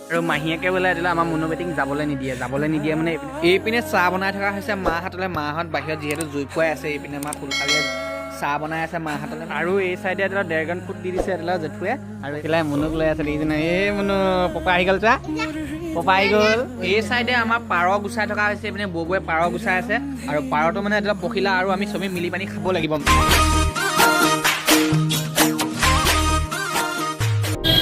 আৰু মাহীয়েকে বোলে দিলে আমাৰ মুনু বেটিক যাবলৈ নিদিয়ে মানে এইপিনে চাহ বনাই থকা হৈছে মাহঁতলে মাহঁত বাহিৰত যিহেতু জুই ফুৱাই আছে এইপিনে আমাৰ ফুলকালীয়ে চাহ বনাই আছে মাহঁতলে আৰু এই চাইডে এটা ড্ৰেগন ফ্ৰুট দি দিছে এটা জেঠুৱে আৰু এইফালে মুনুক লৈ আছে দেখিছেনে এই মুনু পপা আহি গ'ল চা পপা আহি গ'ল এই চাইডে আমাৰ পাৰ গুচাই থকা হৈছে এইপিনে বৌৱে পাৰ গুচাই আছে আৰু পাৰটো মানে এটা পখিলা আৰু আমি চবেই মিলি পানি খাব লাগিব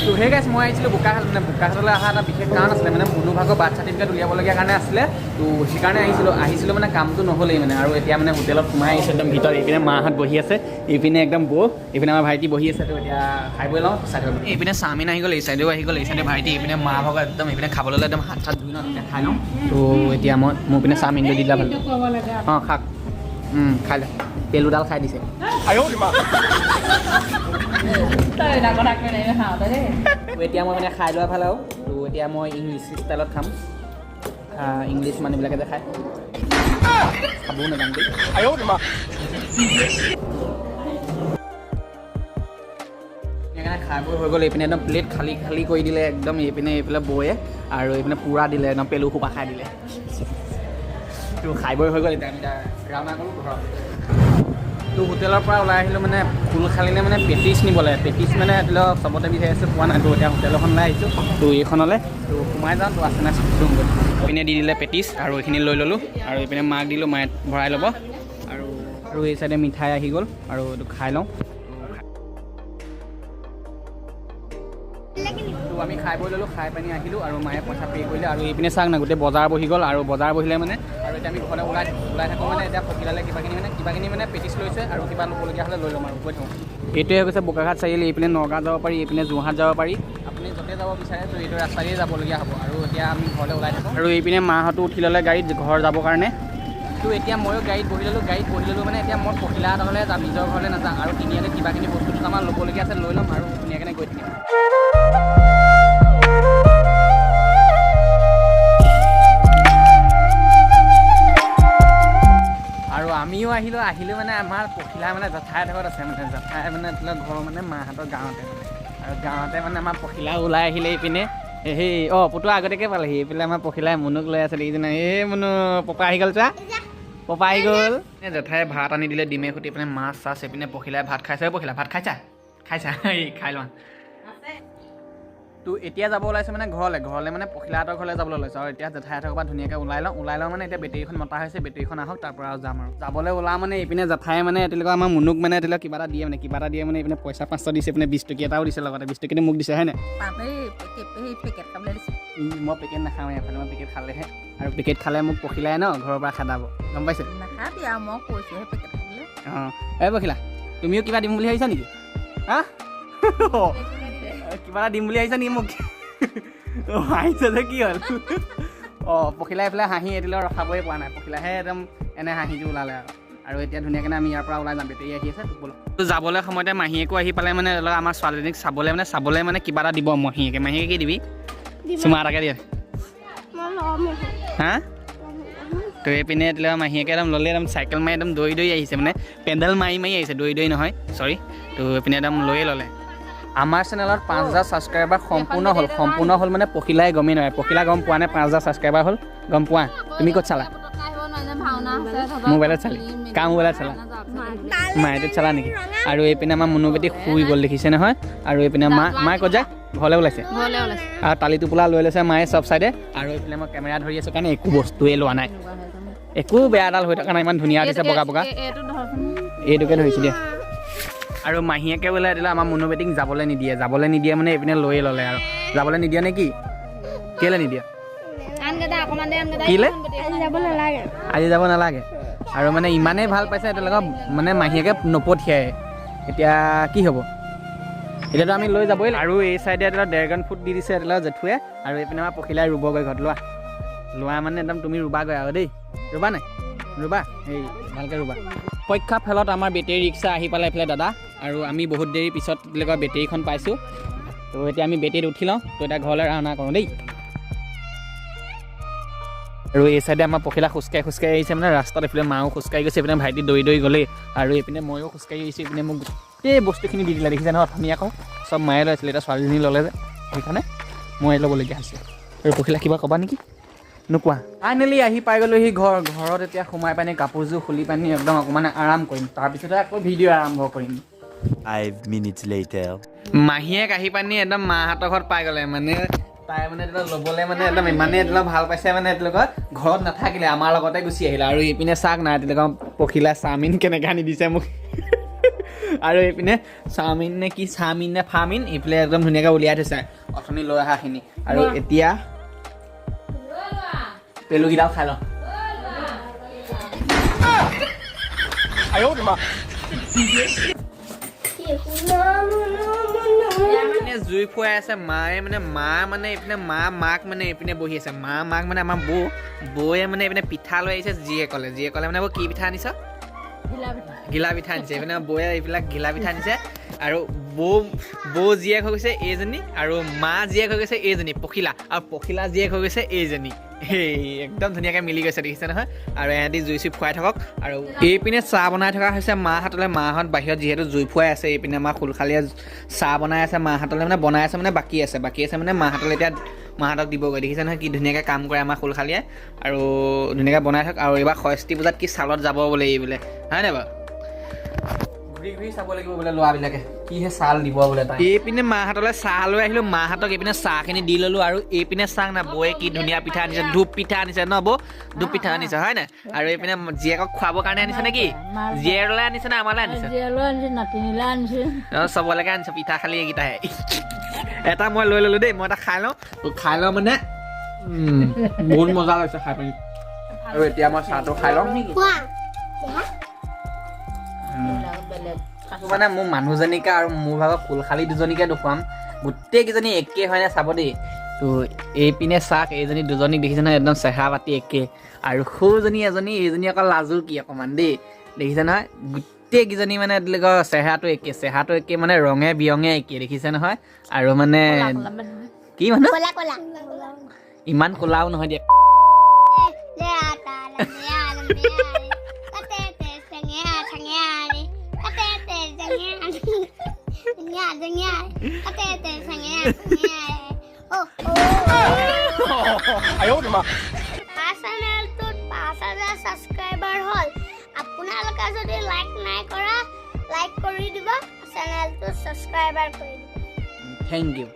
তো হে গাইছ মই আহিছিলোঁ বোকাখাটলৈ অহা এটা বিশেষ কাৰণ আছিলে মানে মুনু ভাগৰ বাৰ্থ চাৰ্টিফিকেট উলিয়াবলগীয়া কাৰণে আছিলে তো সেইকাৰণে আহিছিলোঁ মানে কামটো নহ'লেই মানে আৰু এতিয়া মানে হোটেলত সোমাই আহিছোঁ একদম ভিতৰত এইপিনে মাহঁত বহি আছে এইপিনে একদম বৌ এইপিনে আমাৰ ভাইটি বহি আছে তো এতিয়া খাই বৈ লওঁ চাই এইপিনে চাওমিন আহি গ'ল এই চাইডেও আহি গ'ল এই চাইডে ভাইটি এইপিনে মা ভাগৰ একদম এইপিনে খাবলৈ একদম হাত চাত ধুই লওঁ খাই লওঁ তো এতিয়া মই মোৰ পিনে চাওমিনটো দি দিলা ভাল অঁ খাক খাই লওঁ পেলুডাল খাই দিছে এতিয়া মই মানে খাই লোৱা ভাল আৰু তো এতিয়া মই ইংলিছ ষ্টাইলত খাম ইংলিছ মানুহবিলাকে যে খায় খাবও নাজানো সেইকাৰণে খাই বৈ হৈ গ'ল এইপিনে একদম প্লেট খালী কৰি দিলে একদম এইপিনে এইফালে বৌয়ে আৰু এইপিনে পূৰা দিলে একদম পেলু সোপা খাই দিলে তো খাই বৈ হৈ গ'ল এতিয়া আমি ৰাওনা গ'লোঁ ঘৰত তো হোটেলৰ পৰা ওলাই আহিলোঁ মানে ফুলখালিনে মানে পেটিছ নিব লাগে পেটিছ মানে ধৰি লওক চবতে বিচাৰি আছোঁ পোৱা নাই তো এতিয়া হোটেল এখনলৈ আহিছোঁ তো এইখনলৈ তো সোমাই যাওঁ তো আছে নাই চাম এইপিনে দি দিলে পেটিছ আৰু এইখিনি লৈ ল'লোঁ আৰু এইপিনে মাক দিলোঁ মায়ে ভৰাই ল'ব আৰু এই চাইডে মিঠাই আহি গ'ল আৰু এইটো খাই লওঁ তো আমি খাই বৈ ল'লোঁ খাই পানি আহিলোঁ আৰু মায়ে পইচা পে' কৰিলে আৰু এইপিনে চাওক না গোটেই বজাৰ বহি গ'ল আৰু বজাৰ বহিলে মানে আৰু এতিয়া আমি ঘৰলৈ ওলাই থাকোঁ মানে এতিয়া পখিলালে কিবাখিনি মানে পেটিছ লৈছে আৰু কিবা ল'বলগীয়া হ'লে লৈ ল'ম আৰু গৈ থাকোঁ এইটোৱে হৈছে বোকাখাট চাৰিআলি এইপিনে নগাঁও যাব পাৰি এইপিনে যোৰহাট যাব পাৰি আপুনি য'তে যাব বিচাৰে তো এইটো ৰাস্তাৰেই যাবলগীয়া হ'ব আৰু এতিয়া আমি ঘৰলৈ ওলাই থাকোঁ আৰু এইপিনে মাহঁতো উঠি ল'লে গাড়ীত ঘৰ যাবৰ কাৰণে তো এতিয়া ময়ো গাড়ীত বহি ল'লোঁ মানে এতিয়া মই পখিলা এটালৈ যাম নিজৰ ঘৰলৈ নাযাওঁ আৰু তিনিআলিত কিবাখিনি বস্তু দুটামান ল'বলগীয়া আছে লৈ ল'ম আৰু ধুনীয়াকৈ গৈ থাকিম আৰু আমিও আহিলোঁ মানে আমাৰ পখিলা মানে জেঠাই ঘৰত আছে মানে জেঠাই মানে ঘৰ মানে মাহঁতৰ গাঁৱতে আৰু গাঁৱতে মানে আমাৰ পখিলা ওলাই আহিলে এইপিনে সেই পুতু আগতীয়াকৈ পালেহি এইফালে আমাৰ পখিলাই মুনুক লৈ আছে দেখিছেনে এই মুনু পপা আহি গ'ল চা পপা আহি গ'ল জেঠাই ভাত আনি দিলে ডিমে সৈতে এইপিনে মাছ চাছ এইপিনে পখিলাই ভাত খাইছে পখিলা ভাত খাইছা এই খাই লোৱা তো এতিয়া যাব ওলাইছে মানে ঘৰলৈ মানে পখিলাহঁতৰ ঘৰলৈ যাবলৈ ওলাইছে আৰু এতিয়া জেঠাইহঁতৰ পৰা ধুনীয়াকৈ ওলাই লওঁ মানে এতিয়া বেটেৰীখন মতা হৈছে বেটেৰীখন আহক তাৰ পৰা যাম আৰু যাবলৈ ওলা মানে এইপিনে জেঠাই মানে এতিয়ালৈকে আমাৰ মুনুক মানে এতিয়ালৈ কিবা এটা দিয়ে মানে এইপিনে পইচা 500 দিছে এইপিনে 20 টকীয়া এটাও দিছে লগতে 20 টকীয়া মোক দিছে হয়নে মই পেকেট নাখাওঁ এফালে মই পেকেট খালেহে আৰু পেকেট খালে মোক পখিলাই ন ঘৰৰ পৰা খেদাব গম পাইছে অঁ এই পখিলা তুমিও কিবা দিম বুলি ভাবিছা নেকি হা কিবা এটা দিম বুলি আহিছা নেকি মোক হাঁহিছে যে কি হ'ল পখিলাই এইফালে হাঁহি এদিলৈ ৰখাবই পৰা নাই পখিলাহে একদম এনে হাঁহিটো ওলালে আৰু এতিয়া ধুনীয়াকৈ আমি ইয়াৰ পৰা ওলাই যাম বেটেৰী আহি আছে যাবলৈ সময়তে মাহীয়েকো আহি পালে মানে আমাৰ ছোৱালীজনীক চাবলৈ মানে কিবা এটা দিব মাহীয়েকে কি দিবি চুমা এটাকে দিয়ে হা তো এইপিনে মাহীয়েকে একদম ল'লে একদম চাইকেল মাৰি একদম দৌৰি আহিছে মানে পেণ্ডেল মাৰি আহিছে দৌৰি নহয় চৰি তো এইপিনে একদম লৈয়ে ল'লে আমাৰ চেনেলত 5000 ছাবস্ক্ৰাইবাৰ সম্পূৰ্ণ হ'ল মানে পখিলাই গমেই নহয় পখিলা গম পোৱা নাই 5000 ছাবস্ক্ৰাইবাৰ হ'ল গম পোৱা তুমি ক'ত চালা মোবাইলত চালি কাৰ মোবাইলত চালা মায়েটোত চালা নেকি আৰু এইপিনে আমাৰ মুনু বেটি শুই গ'ল দেখিছে নহয় আৰু এইপিনে মায়ে ক'ত যায় ঘৰলৈ ওলাইছে আৰু টালি টোপোলা লৈ লৈছে মায়ে চব চাইডে আৰু এইপিনে মই কেমেৰা ধৰি আছোঁ কাৰণে একো বস্তুৱে লোৱা নাই একো বেয়াডাল হৈ থকা নাই ইমান ধুনীয়া দিছে বগা এইটোকে ধৰিছোঁ দিয়া আৰু মাহীয়েকে বোলে দিলে আমাৰ মুনু বেটিক যাবলৈ নিদিয়ে মানে এইপিনে লৈয়ে ল'লে আৰু যাবলৈ নিদিয়ে নে কি কেলৈ নিদিয়ে আজি যাব নালাগে আৰু মানে ইমানেই ভাল পাইছে এতিয়ালৈকে মানে মাহীয়েকে নপঠিয়াই এতিয়া কি হ'ব এতিয়াতো আমি লৈ যাবই আৰু এই চাইডে এটা ড্ৰেগন ফ্ৰুট দি দিছে এটা জেঠুৱে আৰু এইপিনে আমাৰ পখিলাই ৰুবগৈ ঘৰত লোৱা মানে একদম তুমি ৰুবাগৈ আৰু দেই ৰুবা নাই ৰুবা এই ভালকৈ ৰুবা পৰীক্ষা ফেলত আমাৰ বেটেৰী ৰিক্সা আহি পালে এইফালে দাদা আৰু আমি বহুত দেৰি পিছত বেটেৰীখন পাইছোঁ তো এতিয়া আমি বেটেৰীত উঠি লওঁ তো এতিয়া ঘৰলৈ ৰাওনা কৰোঁ দেই আৰু এই চাইডে আমাৰ পখিলা খোজকাঢ়ি আহিছে মানে ৰাস্তাত এইফালে মাও খোজকাঢ়ি গৈছে এইপিনে ভাইটি দৌৰি গ'লেই আৰু এইপিনে ময়ো খোজকাঢ়ি আহিছোঁ এইপিনে মোক গোটেই বস্তুখিনি দি দিলে দেখিছে নহয় অথনি আকৌ চব মায়ে লৈছিলে এতিয়া ছোৱালীজনী ল'লে যে সেইকাৰণে মই ল'বলগীয়া হৈছে আৰু পখিলা কিবা ক'বা নেকি নোকোৱা ফাইনেলি আহি পাই গ'লোহি ঘৰত এতিয়া সোমাই পানি কাপোৰযোৰ খুলি পানি একদম অকণমান আৰাম কৰিম তাৰপিছতে আকৌ ভিডিঅ' আৰম্ভ কৰিম 5 minutes later. মাহীয়েক আহি পানি একদম মাহঁতৰ ঘৰত পাই গ'লে মানে তাই মানে এতিয়া ল'বলৈ মানে একদম ইমানেই এতিয়া ভাল পাইছে মানে তেওঁলোকৰ ঘৰত নাথাকিলে আমাৰ লগতে গুচি আহিলে আৰু এইপিনে চাওক নাই তেওঁলোকৰ পখিলা চাওমিন কেনেকৈ আনি দিছে মোক আৰু এইপিনে চাওমিন নে কি চাওমিন নে ফাৰ্মিন এইফালে একদম ধুনীয়াকৈ উলিয়াই থৈছে অথনি লৈ অহাখিনি আৰু এতিয়া পেলুকেইটাও খাই লওঁ জুই ফুৱাই আছে মায়ে মানে মানে এইপিনে মাক মানে এইপিনে বহি আছে মাক মানে আমাৰ বৌয়ে মানে এইপিনে পিঠা লৈ আহিছে জীয়েকলে মানে কি পিঠা আনিছ ঘিলা পিঠা আনিছে এইপিনে বৌয়ে এইবিলাক ঘিলা পিঠা আনিছে আৰু বৌ জীয়েক হৈ গৈছে এইজনী আৰু মা জীয়েক হৈ গৈছে এইজনী পখিলা আৰু পখিলা জীয়েক হৈ গৈছে এইজনী সেই একদম ধুনীয়াকৈ মিলি গৈছে দেখিছে নহয় আৰু এহেঁতি জুই চুই ফুৱাই থাকক আৰু এইপিনে চাহ বনাই থকা হৈছে মাহঁতলৈ মাহঁত বাহিৰত যিহেতু জুই ফুৱাই আছে এইপিনে আমাৰ খুলখালীয়ে চাহ বনাই আছে মাহঁতলৈ মানে বনাই আছে মানে বাকী আছে মানে মাহঁতলৈ এতিয়া মাহঁতক দিবগৈ দেখিছে নহয় কি ধুনীয়াকৈ কাম কৰে আমাৰ খুলখালীয়ে আৰু ধুনীয়াকৈ বনাই থাকক আৰু এইবাৰ ষষ্ঠী পূজাত কি চালত যাব বোলে এই বোলে হয়নে বাৰু ঘূৰি চাব লাগিব বোলে ল'ৰাবিলাকে কিহে চাল দিব বোলে তাই এইপিনে মাহঁতলৈ চাহ লৈ আহিলোঁ মাহঁতক এইপিনে চাহখিনি দি ল'লোঁ আৰু এইপিনে চাওক না বৌয়ে কি ধুনীয়া পিঠা আনিছে ধূপ পিঠা আনিছে ন বৌ ধূপ পিঠা আনিছে হয় নাই আৰু এইপিনে জীয়েকক খুৱাবৰ কাৰণে আনিছে নেকি জীয়েৰলৈ আনিছে নে আমালৈ আনিছে চবলৈকে আনিছে পিঠা খালি এইকেইটাহে এটা মই লৈ ল'লোঁ দেই মই এটা খাই লওঁ মানে বহুত মজা লাগিছে খাই পিনি আৰু এতিয়া মই চাহটো খাই লওঁ মানে মোৰ মানুহজনীকে আৰু মোৰ ভাগৰ খুলখালী দুজনীকে দেখুৱাম গোটেইকেইজনী একে হয় নে চাব দেই তো এইপিনে চাক এইজনী দুজনীক দেখিছে নহয় একদম চেহেৰা পাতি একে আৰু সৰুজনী এইজনী অকল লাজুৰ কি অকণমান দেই দেখিছে নহয় গোটেইকেইজনী মানে চেহেৰাটো একে মানে ৰঙে বিৰঙে একে দেখিছে নহয় আৰু মানে কি মানুহ ইমান ক'লাও নহয় দিয়া সাবস্ক্ৰাইবাৰ হল আপোনালোকে যদি লাইক নাই কৰা লাইক কৰি দিব চেনেলটো সাবস্ক্ৰাইবাৰ কৰি দিব থেংক ইউ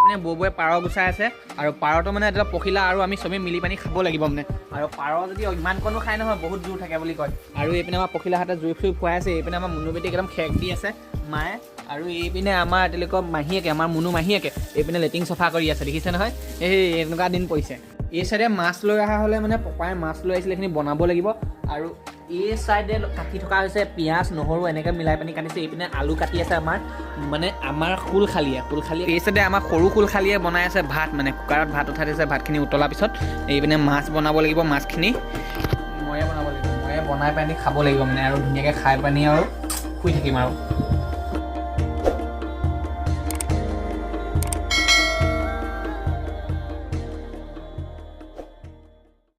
মানে বৌয়ে পাৰ গুচাই আছে আৰু পাৰটো মানে এটা পখিলা আৰু আমি চবেই মিলি পানি খাব লাগিব মানে আৰু পাৰ যদি ইমান কণো খাই নহয় বহুত জোৰ থাকে বুলি কয় আৰু এইপিনে আমাৰ পখিলাহাতে জুই ফুৱাই আছে এইপিনে আমাৰ মুনুবেটিক একদম খেক দি আছে মায়ে আৰু এইপিনে আমাৰ তেওঁলোকৰ মাহীয়েকে আমাৰ মুনু মাহীয়েকে এইপিনে লেট্ৰিন চফা কৰি আছে দেখিছে নহয় এই এনেকুৱা দিন পৰিছে এই চাইডে মাছ লৈ অহা হ'লে মানে পপাই মাছ লৈ আহিছিলে এইখিনি বনাব লাগিব আৰু এই চাইডে কাটি থকা হৈছে পিঁয়াজ নহৰু এনেকৈ মিলাই পানি কাটিছে এইপিনে আলু কাটি আছে আমাৰ খুলখালীয়ে এই চাইডে আমাৰ সৰু খুলখালীয়ে বনাই আছে ভাত মানে কুকাৰত ভাত উঠাই দিছে ভাতখিনি উতলাৰ পিছত এইপিনে মাছ বনাব লাগিব মাছখিনি ময়ে বনাব লাগিব ময়ে বনাই পানি খাব লাগিব মানে আৰু ধুনীয়াকৈ খাই পানি আৰু শুই থাকিম আৰু